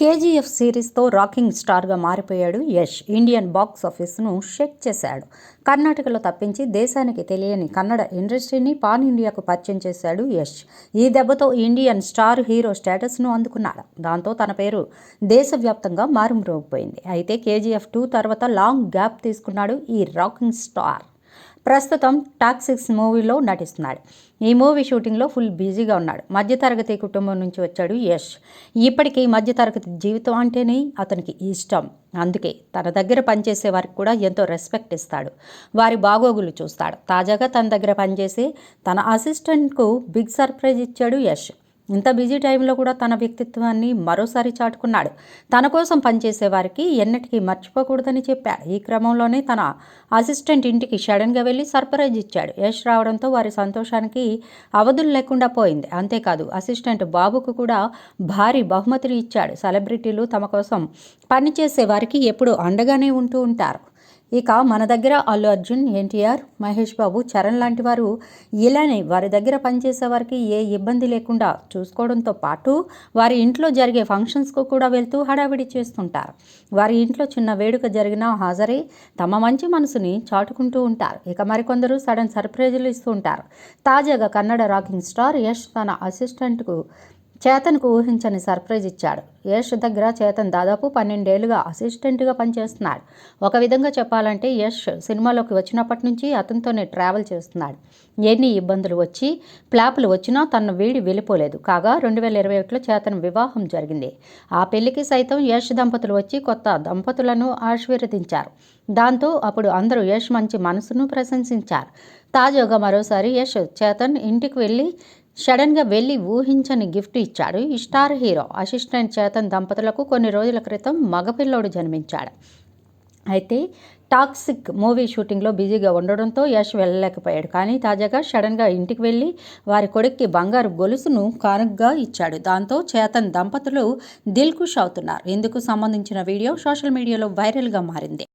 KGF సిరీస్తో rocking స్టార్గా మారిపోయాడు Yash. Indian box ఆఫీస్ను Sheikh చేశాడు. కర్ణాటకలో తప్పించి దేశానికి తెలియని కన్నడ ఇండస్ట్రీని పాన్ ఇండియాకు పరిచయం చేశాడు యష్. ఈ దెబ్బతో ఇండియన్ స్టార్ హీరో స్టేటస్ను అందుకున్నాడు. దాంతో తన పేరు దేశవ్యాప్తంగా మారుమ్రోగిపోయింది. అయితే కేజీఎఫ్ 2 తర్వాత లాంగ్ గ్యాప్ తీసుకున్నాడు ఈ రాకింగ్ స్టార్. ప్రస్తుతం టాక్సిక్స్ మూవీలో నటిస్తున్నాడు. ఈ మూవీ షూటింగ్లో ఫుల్ బిజీగా ఉన్నాడు. మధ్యతరగతి కుటుంబం నుంచి వచ్చాడు యష్. ఇప్పటికీ మధ్యతరగతి జీవితం అంటేనే అతనికి ఇష్టం. అందుకే తన దగ్గర పనిచేసే వారికి కూడా ఎంతో రెస్పెక్ట్ ఇస్తాడు. వారి బాగోగులు చూస్తాడు. తాజాగా తన దగ్గర పనిచేసే తన అసిస్టెంట్కు బిగ్ సర్ప్రైజ్ ఇచ్చాడు యష్. ఇంత బిజీ టైంలో కూడా తన వ్యక్తిత్వాన్ని మరోసారి చాటుకున్నాడు. తన కోసం పనిచేసే వారికి ఎన్నటికీ మర్చిపోకూడదని చెప్పాడు. ఈ క్రమంలోనే తన అసిస్టెంట్ ఇంటికి సడన్గా వెళ్ళి సర్ప్రైజ్ ఇచ్చాడు. యష్ రావడంతో వారి సంతోషానికి అవధులు లేకుండా పోయింది. అంతేకాదు అసిస్టెంట్ బాబుకు కూడా భారీ బహుమతిని ఇచ్చాడు. సెలబ్రిటీలు తమ కోసం పనిచేసే వారికి ఎప్పుడూ అండగానే ఉంటూ ఉంటారు. ఇక మన దగ్గర అల్లు అర్జున్, ఎన్టీఆర్, మహేష్ బాబు, చరణ్ లాంటి వారు ఇలానే వారి దగ్గర పనిచేసే వారికి ఏ ఇబ్బంది లేకుండా చూసుకోవడంతో పాటు వారి ఇంట్లో జరిగే ఫంక్షన్స్కు కూడా వెళ్తూ హడావిడి చేస్తుంటారు. వారి ఇంట్లో చిన్న వేడుక జరిగినా హాజరై తమ మంచి మనసుని చాటుకుంటూ ఉంటారు. ఇక మరికొందరు సడన్ సర్ప్రైజులు ఇస్తూ ఉంటారు. తాజాగా కన్నడ రాకింగ్ స్టార్ యష్ తన అసిస్టెంట్కు చేతన్కు ఊహించని సర్ప్రైజ్ ఇచ్చాడు. యష్ దగ్గర చేతన్ దాదాపు 12 ఏళ్లుగా అసిస్టెంట్గా పనిచేస్తున్నాడు. ఒక విధంగా చెప్పాలంటే యష్ సినిమాలోకి వచ్చినప్పటి నుంచి అతనితోనే ట్రావెల్ చేస్తున్నాడు. ఎన్ని ఇబ్బందులు వచ్చి ఫ్లాపులు వచ్చినా తనను వీడి వెళ్ళిపోలేదు. కాగా 2021లో చేతన్ వివాహం జరిగింది. ఆ పెళ్లికి సైతం యష్ దంపతులు వచ్చి కొత్త దంపతులను ఆశీర్వదించారు. దాంతో అప్పుడు అందరూ యష్ మంచి మనసును ప్రశంసించారు. తాజాగా మరోసారి యష్ చేతన్ ఇంటికి సడన్గా వెళ్ళి ఊహించని గిఫ్ట్ ఇచ్చాడు. ఈ స్టార్ హీరో అసిస్టెంట్ చేతన్ దంపతులకు కొన్ని రోజుల క్రితం మగపిల్లోడు జన్మించాడు. అయితే టాక్సిక్ మూవీ షూటింగ్లో బిజీగా ఉండడంతో యష్ వెళ్ళలేకపోయాడు. కానీ తాజాగా సడన్గా ఇంటికి వెళ్ళి వారి కొడుక్కి బంగారు గొలుసును కానుకగా ఇచ్చాడు. దాంతో చేతన్ దంపతులు దిల్కుష్ అవుతున్నారు. ఇందుకు సంబంధించిన వీడియో సోషల్ మీడియాలో వైరల్గా మారింది.